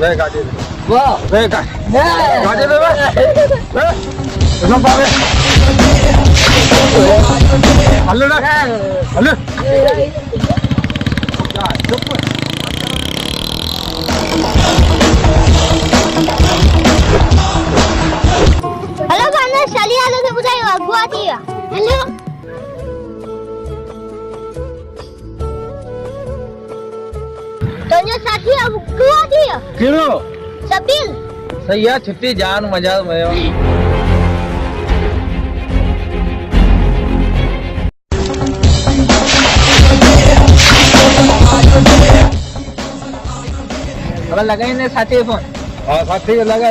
वे गाड़ी वाह वे गाड़ी ले वे नो पावे हल्लो ना हल्लो जा चुप हेलो गाना चली आलो से बुझाई अगुआ थी हेलो तो जो साथी अगुआ थी किरो सबिल सही है छुट्टी जान मजा मयो अब लगाई ने साथी फोन हां साथी लगा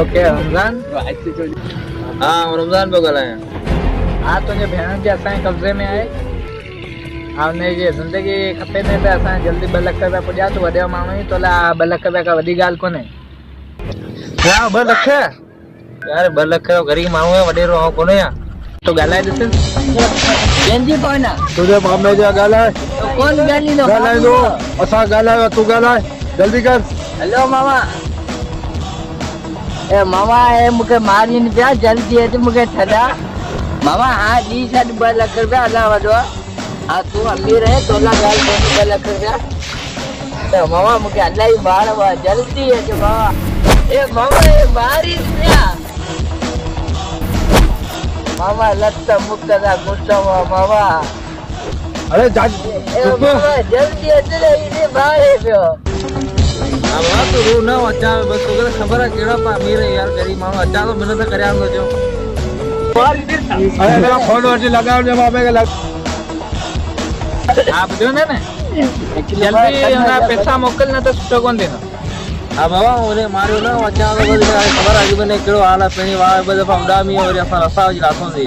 ओके रमजान हाँ रमजान पे गला है हाँ तुझे भेण जे असां कब्जे में आहे हमने ये जिंदगी खपे ने त असां जल्दी 2 लाख रुपया पुॼा तो वॾो माण्हू ई तोला 2 लाख रुपया का वॾी ॻाल्हि कोन्हे क्या 2 लाख यार 2 लाख गरीब माण्हू आहे वॾेरो आऊं कोन्हे या तो ॻाल्हाए ॾिस जंजी कोन तुझे मामे जा ॻाल्हाए कोन गाली नो ॻाल्हाईंदो असां ॻाल्हायो तूं ॻाल्हाए जल्दी कर हेलो मामा ए मामा ए मुके मारीन पिया जल्दी अच मुके छॾा मामा हाँ दी छॾ 2 लाख रुपया अला वॾो हाँ तू अमीर है तोला ॻाल्हि कोन्हे 2 लाख रुपया त मामा मुके अलाई ॿार हुआ जल्दी अच मामा ए मामा ए मारीन पिया मामा लत मुक्त दा गुस्सा हुआ मामा अरे जा ए मामा जल्दी अच रे इने मारे पियो अब तू रो ना अचा बस तोखे खबर है केड़ा पा अमीर है यार गरीब माण्हू अचा तो मिनत करे आंदो जो अरे मेरा फोन वठी लगाओ जे मामे के लग आप जो ने जल्दी ना पैसा मोकल ना तो सुठो कोन देना हां बाबा ओरे मारियो ना अचा तो बस खबर है कि मैंने केड़ो हाल है पेणी वार ब दफा उडामी और असा रसा जी राखो दे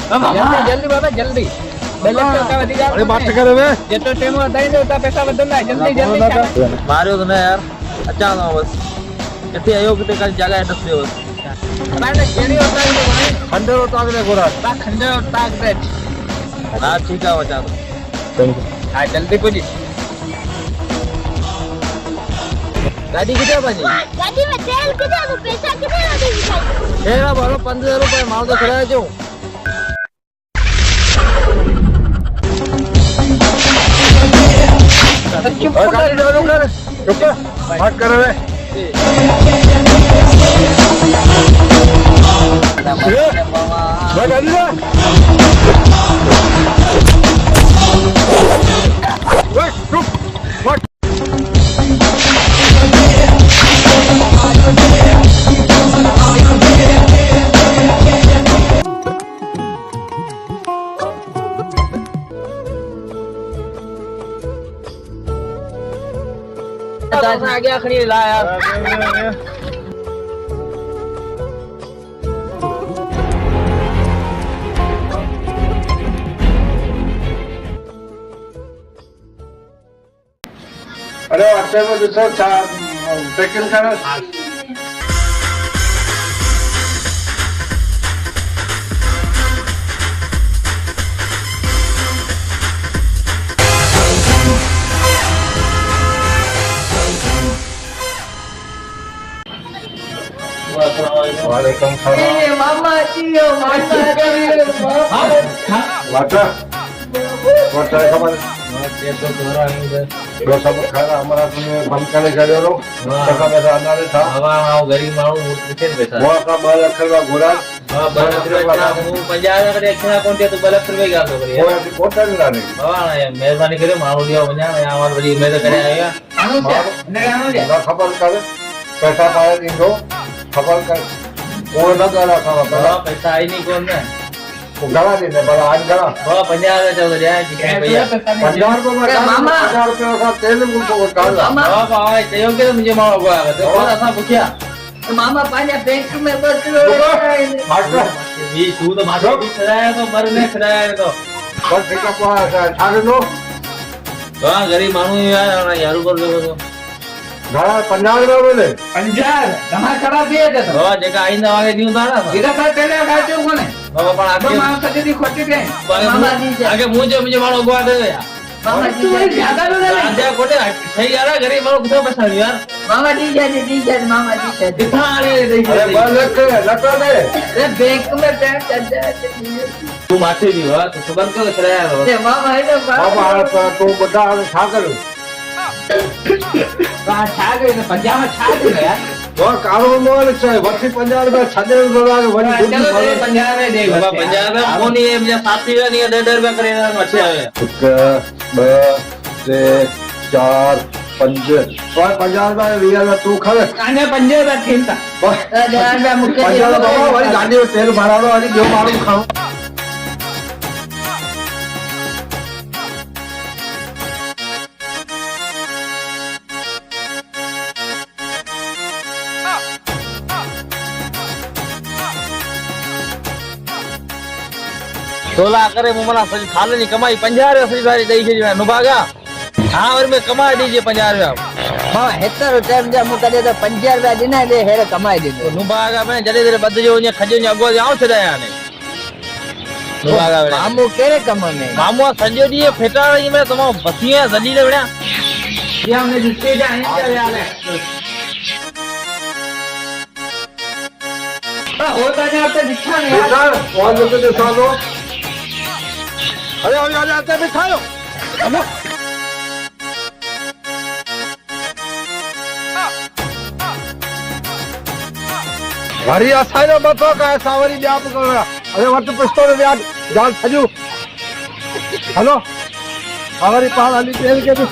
जल्दी जल्दी बाबा जल्दी अरे बात करे वे जेतो टाइम वधाई दे उता पैसा वधंदा जल्दी जल्दी मारियो तो ना यार अचा तो बस किथे आयो किथे का जगह एड्रेस दे बस अरे केड़ी होता है भाई खंडर होता है गोरा ता खंडर ताक दे हां ठीक है अचा तो हां जल्दी पुजी गाड़ी किथे बाजी गाड़ी में तेल किथे तो पैसा किथे लगे दिखाई तेरा बोलो 15 रुपए माल तो खड़ा है जो चुप बात कर रहे आगे आखिरी ला यार अरे वाटतं मग दुसरं पेकिंग करा वालेकुम सलाम मामा जियो मामा वाटा वाटा खबर ये तो दोरा है जो सब खाना हमारा तुमने बंद करे गयो रो टका पैसा आने था हवा आओ गरीब माण्हू किथे पैसा वो का 2 लाख रुपया घोड़ा हां 2 लाख रुपया हूं 50 करे अच्छा कोन ते तो 2 लाख रुपया गाल करे वो कोटा मिला नहीं हां यार मेहरबानी करे माण्हू दियो वणा या हमार बड़ी उम्मीद करे आया ने आनो जे ना खबर कर पैसा पाए दींदो खबर कर वो न गला था हां पैसा आई नहीं कोन ने वो गला देने बड़ा आज गला हां 50 चल जाए कि भैया 50 रुपया मामा 1000 रुपया का तेल मुको डाल मामा हां भाई चयो के मुझे माण्हू को आवे तो कोन असा पुछया मामा पांजा बैंक में बचलो मास्टर ये तू तो माथो भी खराया तो मर ने खराया तो बस ठीक है छाड़ लो हां गरीब माण्हू यार यार ऊपर देखो तो घणा 50 रुपया बोले 50 तव्हां खड़ा थिए त बाबा जेका आईंदा वांगे ॾियूं था न जेका तव्हां पहिरियों खाधो कोन्हे बाबा पण तो आगे मां सॼी ॾींहुं खोटी कयां मामा जी आगे मुंहिंजो माण्हू अॻुवा ॾे यार मामा जी ज्यादा न आजा कोटे सही यार गरीब माण्हू किथां पैसा ॾियूं यार मामा जी मामा जी किथां हाणे ॾेई अरे छॾी? 2 लख लखो दे अरे बैंक में पैसा तूं माथे ॾियो हा तूं सुबन को छॾाया बाबा मामा है ना बाबा हाणे तूं ॿुधा हाणे छा करूं छा कयो न 50 में छा थियो यार वो कारो मोल छे वठी 50 रुपया छॾे थोड़ा वठी चलो दे 50 में दे बाबा 50 रुपया कोनी है मुंहिंजा साथी है नहीं 1.5 रुपया करे हिन मथे आवे 1 2 3 4 5 और 50 रुपया 20 रुपया तू खड़े काने 50 रुपया थिन था 10 रुपया मुके 50 रुपया बाबा वरी गाड़ी में तेल भरानो वरी ॿियो माण्हू खाओ तोला करे मुमला सॼी साल जी कमाई 50 रुपया सॼी सारी ॾेई छॾी नुभागा हां वरी में कमाए ॾिजे 50 रुपया मां हेतरो टाइम जा मु कदे त 50 रुपया ॾिना दे हेर कमाए ॾिनो नुभागा में जॾहिं जॾहिं बदिजो वञे खॼो ने अॻो आऊं छॾाया हाणे नुभागा में मामू केरे कम में मामू सॼो ॾींहुं फेटाई में तमामु बसिया ज़लील विया या हमने जुटे जा है क्या यार है होता है आप तो दिखा नहीं बेटा और लोग के साथ हो अरे आ जाते बिठाओ हेलो घरी असांजो मथो का सावरी ॿिया बि करणा अरे वटि पिस्तौल विया जान सॼो हलो वरी पाण हली तेल खे बि